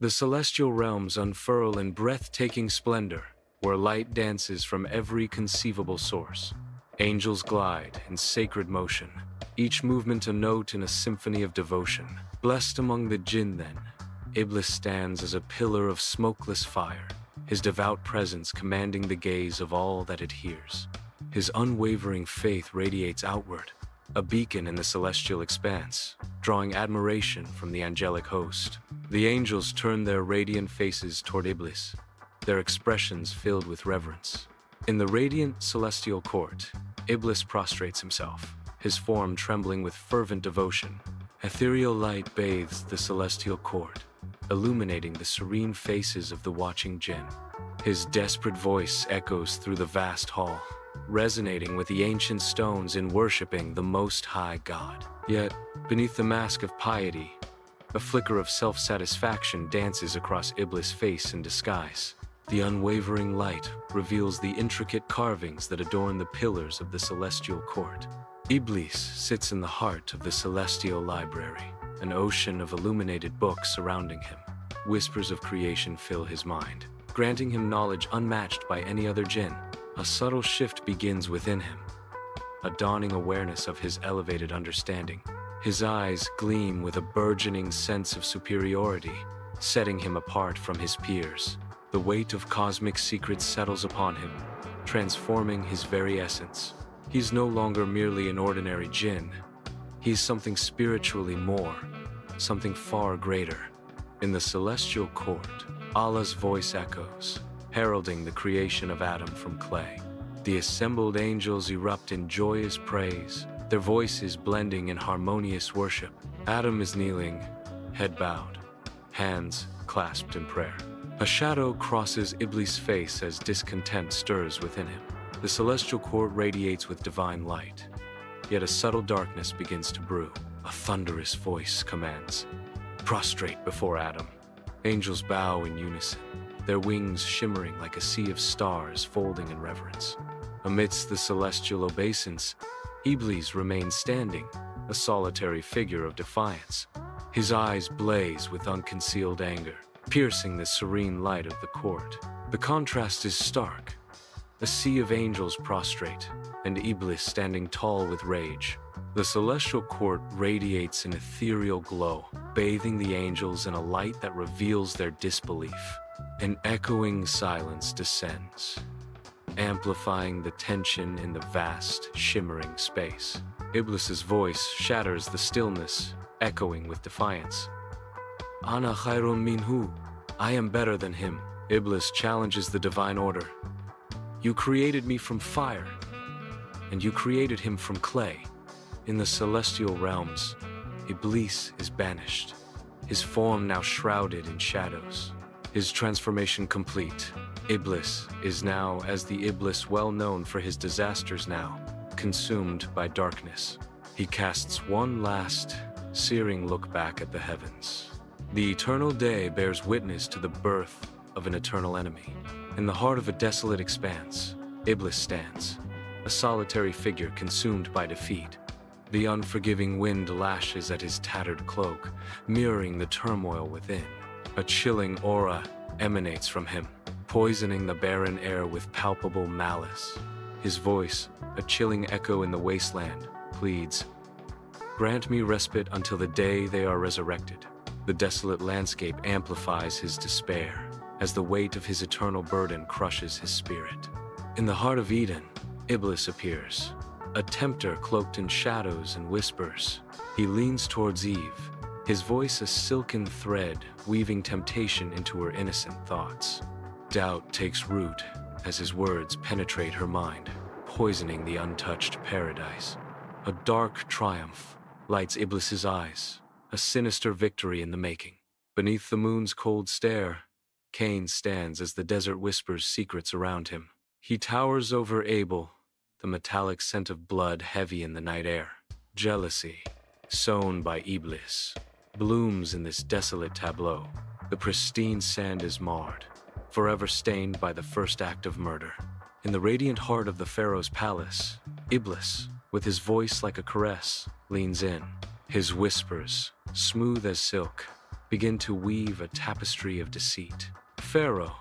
The celestial realms unfurl in breathtaking splendor, where light dances from every conceivable source. Angels glide in sacred motion, each movement a note in a symphony of devotion. Blessed among the jinn then, Iblis stands as a pillar of smokeless fire, his devout presence commanding the gaze of all that adheres. His unwavering faith radiates outward, a beacon in the celestial expanse, drawing admiration from the angelic host. The angels turn their radiant faces toward Iblis, their expressions filled with reverence. In the radiant celestial court, Iblis prostrates himself, his form trembling with fervent devotion. Ethereal light bathes the celestial court, illuminating the serene faces of the watching jinn. His desperate voice echoes through the vast hall, resonating with the ancient stones in worshiping the Most High God. Yet, beneath the mask of piety, a flicker of self-satisfaction dances across Iblis' face in disguise. The unwavering light reveals the intricate carvings that adorn the pillars of the celestial court. Iblis sits in the heart of the celestial library, an ocean of illuminated books surrounding him. Whispers of creation fill his mind, granting him knowledge unmatched by any other jinn. A subtle shift begins within him, a dawning awareness of his elevated understanding. His eyes gleam with a burgeoning sense of superiority, setting him apart from his peers. The weight of cosmic secrets settles upon him, transforming his very essence. He's no longer merely an ordinary jinn. He's something spiritually more, something far greater. In the celestial court, Allah's voice echoes, heralding the creation of Adam from clay. The assembled angels erupt in joyous praise, their voices blending in harmonious worship. Adam is kneeling, head bowed, hands clasped in prayer. A shadow crosses Iblis' face as discontent stirs within him. The celestial court radiates with divine light, yet a subtle darkness begins to brew. A thunderous voice commands, "Prostrate before Adam." Angels bow in unison, their wings shimmering like a sea of stars folding in reverence. Amidst the celestial obeisance, Iblis remains standing, a solitary figure of defiance. His eyes blaze with unconcealed anger, piercing the serene light of the court. The contrast is stark. A sea of angels prostrate, and Iblis standing tall with rage. The celestial court radiates an ethereal glow, bathing the angels in a light that reveals their disbelief. An echoing silence descends, amplifying the tension in the vast, shimmering space. Iblis's voice shatters the stillness, echoing with defiance. "Ana khairun minhu." I am better than him. Iblis challenges the divine order. You created me from fire, and you created him from clay. In the celestial realms, Iblis is banished, his form now shrouded in shadows. His transformation complete, Iblis is now as the Iblis well known for his disasters now, consumed by darkness. He casts one last, searing look back at the heavens. The eternal day bears witness to the birth of an eternal enemy. In the heart of a desolate expanse, Iblis stands, a solitary figure consumed by defeat. The unforgiving wind lashes at his tattered cloak, mirroring the turmoil within. A chilling aura emanates from him, poisoning the barren air with palpable malice. His voice, a chilling echo in the wasteland, pleads, "Grant me respite until the day they are resurrected." The desolate landscape amplifies his despair, as the weight of his eternal burden crushes his spirit. In the heart of Eden, Iblis appears, a tempter cloaked in shadows and whispers. He leans towards Eve, his voice a silken thread weaving temptation into her innocent thoughts. Doubt takes root as his words penetrate her mind, poisoning the untouched paradise. A dark triumph lights Iblis's eyes, a sinister victory in the making. Beneath the moon's cold stare, Cain stands as the desert whispers secrets around him. He towers over Abel, the metallic scent of blood heavy in the night air. Jealousy, sown by Iblis, blooms in this desolate tableau. The pristine sand is marred, forever stained by the first act of murder. In the radiant heart of the pharaoh's palace, Iblis, with his voice like a caress, leans in. His whispers, smooth as silk, begin to weave a tapestry of deceit. Pharaoh,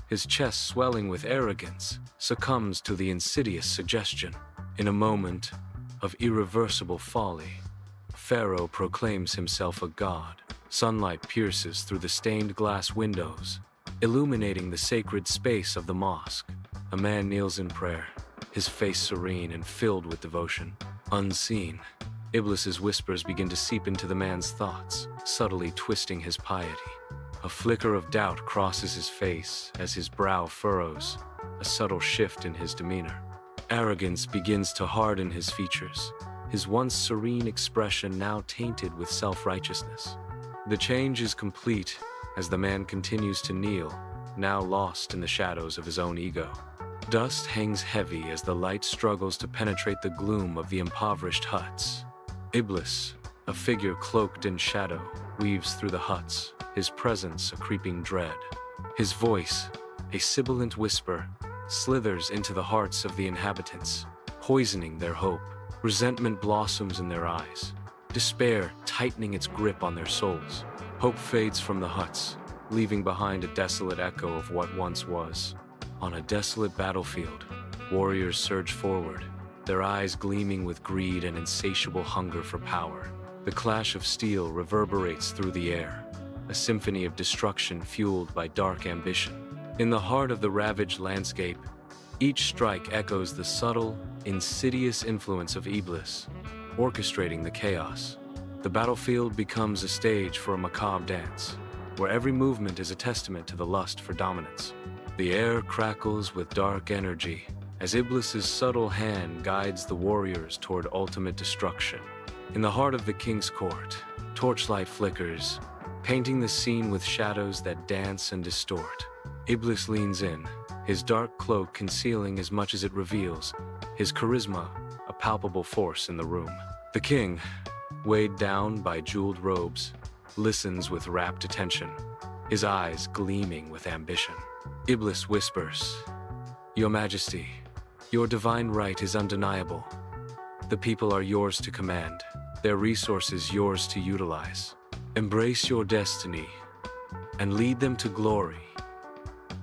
his chest swelling with arrogance, succumbs to the insidious suggestion. In a moment of irreversible folly, Pharaoh proclaims himself a god. Sunlight pierces through the stained glass windows, illuminating the sacred space of the mosque. A man kneels in prayer, his face serene and filled with devotion. Unseen, Iblis's whispers begin to seep into the man's thoughts, subtly twisting his piety. A flicker of doubt crosses his face as his brow furrows, a subtle shift in his demeanor. Arrogance begins to harden his features, his once serene expression now tainted with self-righteousness. The change is complete as the man continues to kneel, now lost in the shadows of his own ego. Dust hangs heavy as the light struggles to penetrate the gloom of the impoverished huts. Iblis, a figure cloaked in shadow, weaves through the huts, his presence a creeping dread. His voice, a sibilant whisper, slithers into the hearts of the inhabitants, poisoning their hope. Resentment blossoms in their eyes, despair tightening its grip on their souls. Hope fades from the huts, leaving behind a desolate echo of what once was. On a desolate battlefield, warriors surge forward, their eyes gleaming with greed and insatiable hunger for power. The clash of steel reverberates through the air, a symphony of destruction fueled by dark ambition. In the heart of the ravaged landscape, each strike echoes the subtle, insidious influence of Iblis, orchestrating the chaos. The battlefield becomes a stage for a macabre dance, where every movement is a testament to the lust for dominance. The air crackles with dark energy as Iblis's subtle hand guides the warriors toward ultimate destruction. In the heart of the king's court, torchlight flickers, painting the scene with shadows that dance and distort. Iblis leans in, his dark cloak concealing as much as it reveals, his charisma a palpable force in the room. The king, weighed down by jeweled robes, listens with rapt attention, his eyes gleaming with ambition. Iblis whispers, "Your Majesty, your divine right is undeniable. The people are yours to command, their resources yours to utilize. Embrace your destiny and lead them to glory,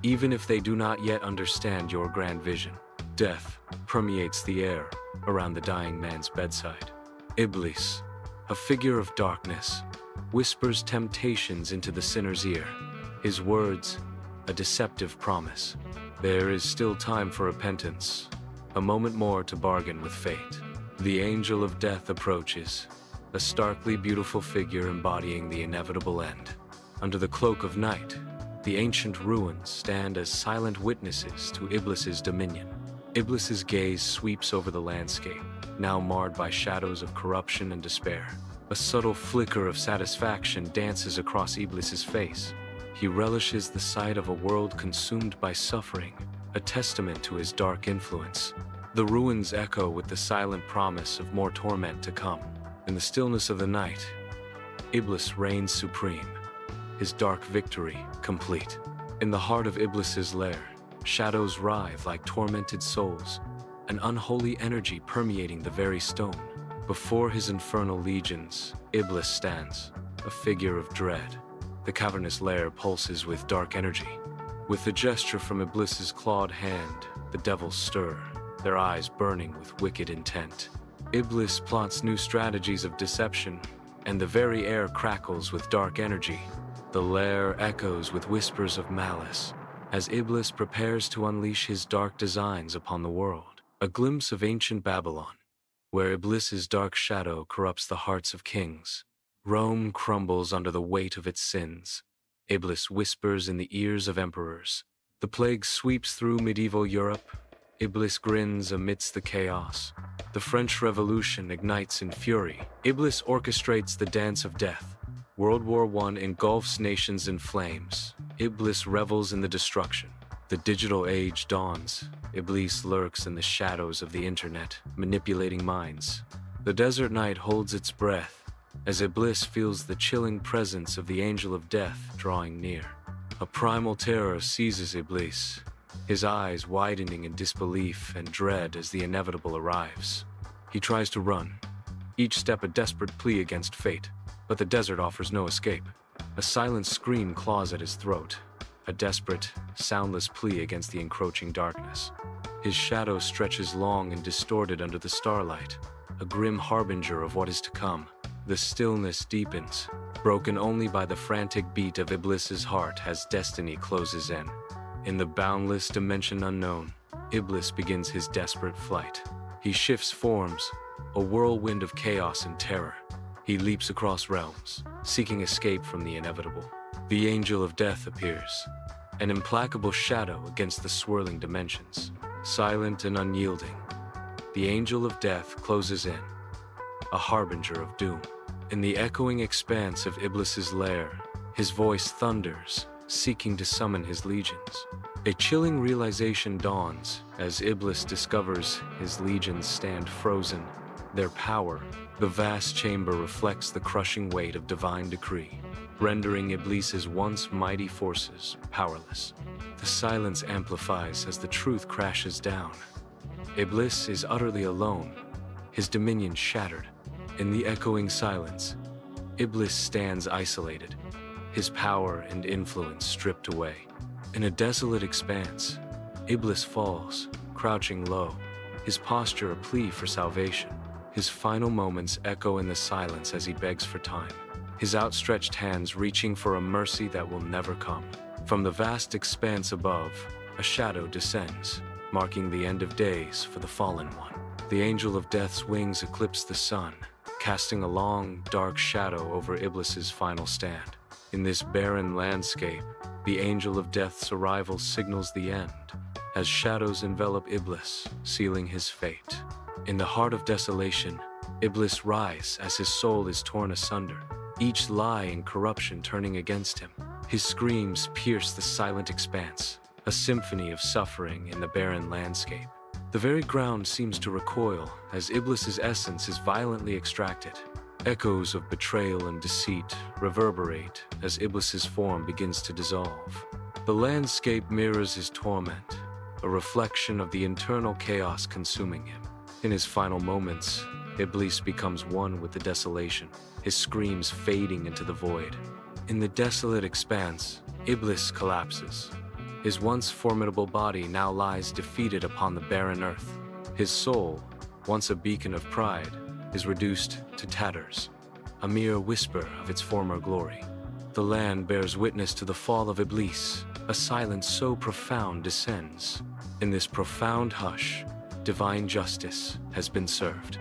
even if they do not yet understand your grand vision." Death permeates the air around the dying man's bedside. Iblis, a figure of darkness, whispers temptations into the sinner's ear, his words a deceptive promise. There is still time for repentance, a moment more to bargain with fate. The angel of death approaches, a starkly beautiful figure embodying the inevitable end. Under the cloak of night, the ancient ruins stand as silent witnesses to Iblis's dominion. Iblis's gaze sweeps over the landscape, now marred by shadows of corruption and despair. A subtle flicker of satisfaction dances across Iblis's face. He relishes the sight of a world consumed by suffering, a testament to his dark influence. The ruins echo with the silent promise of more torment to come. In the stillness of the night, Iblis reigns supreme, his dark victory complete. In the heart of Iblis's lair, shadows writhe like tormented souls, an unholy energy permeating the very stone. Before his infernal legions, Iblis stands, a figure of dread. The cavernous lair pulses with dark energy. With the gesture from Iblis's clawed hand, the devils stir, their eyes burning with wicked intent. Iblis plots new strategies of deception, and the very air crackles with dark energy. The lair echoes with whispers of malice, as Iblis prepares to unleash his dark designs upon the world. A glimpse of ancient Babylon, where Iblis's dark shadow corrupts the hearts of kings. Rome crumbles under the weight of its sins. Iblis whispers in the ears of emperors. The plague sweeps through medieval Europe. Iblis grins amidst the chaos. The French Revolution ignites in fury. Iblis orchestrates the dance of death. World War I engulfs nations in flames. Iblis revels in the destruction. The digital age dawns. Iblis lurks in the shadows of the internet, manipulating minds. The desert night holds its breath, as Iblis feels the chilling presence of the angel of death drawing near. A primal terror seizes Iblis, his eyes widening in disbelief and dread as the inevitable arrives. He tries to run, each step a desperate plea against fate, but the desert offers no escape. A silent scream claws at his throat, a desperate, soundless plea against the encroaching darkness. His shadow stretches long and distorted under the starlight, a grim harbinger of what is to come. The stillness deepens, broken only by the frantic beat of Iblis's heart as destiny closes in. In the boundless dimension unknown, Iblis begins his desperate flight. He shifts forms, a whirlwind of chaos and terror. He leaps across realms, seeking escape from the inevitable. The angel of death appears, an implacable shadow against the swirling dimensions. Silent and unyielding, the angel of death closes in, a harbinger of doom. In the echoing expanse of Iblis's lair, his voice thunders, seeking to summon his legions. A chilling realization dawns as Iblis discovers his legions stand frozen. Their power, the vast chamber, reflects the crushing weight of divine decree, rendering Iblis's once mighty forces powerless. The silence amplifies as the truth crashes down. Iblis is utterly alone, his dominion shattered. In the echoing silence, Iblis stands isolated, his power and influence stripped away. In a desolate expanse, Iblis falls, crouching low, his posture a plea for salvation. His final moments echo in the silence as he begs for time, his outstretched hands reaching for a mercy that will never come. From the vast expanse above, a shadow descends, marking the end of days for the fallen one. The angel of death's wings eclipse the sun, casting a long, dark shadow over Iblis's final stand. In this barren landscape, the angel of death's arrival signals the end, as shadows envelop Iblis, sealing his fate. In the heart of desolation, Iblis writhes as his soul is torn asunder, each lie and corruption turning against him. His screams pierce the silent expanse, a symphony of suffering in the barren landscape. The very ground seems to recoil as Iblis's essence is violently extracted. Echoes of betrayal and deceit reverberate as Iblis's form begins to dissolve. The landscape mirrors his torment, a reflection of the internal chaos consuming him. In his final moments, Iblis becomes one with the desolation, his screams fading into the void. In the desolate expanse, Iblis collapses. His once formidable body now lies defeated upon the barren earth. His soul, once a beacon of pride, is reduced to tatters, a mere whisper of its former glory. The land bears witness to the fall of Iblis. A silence so profound descends. In this profound hush, divine justice has been served.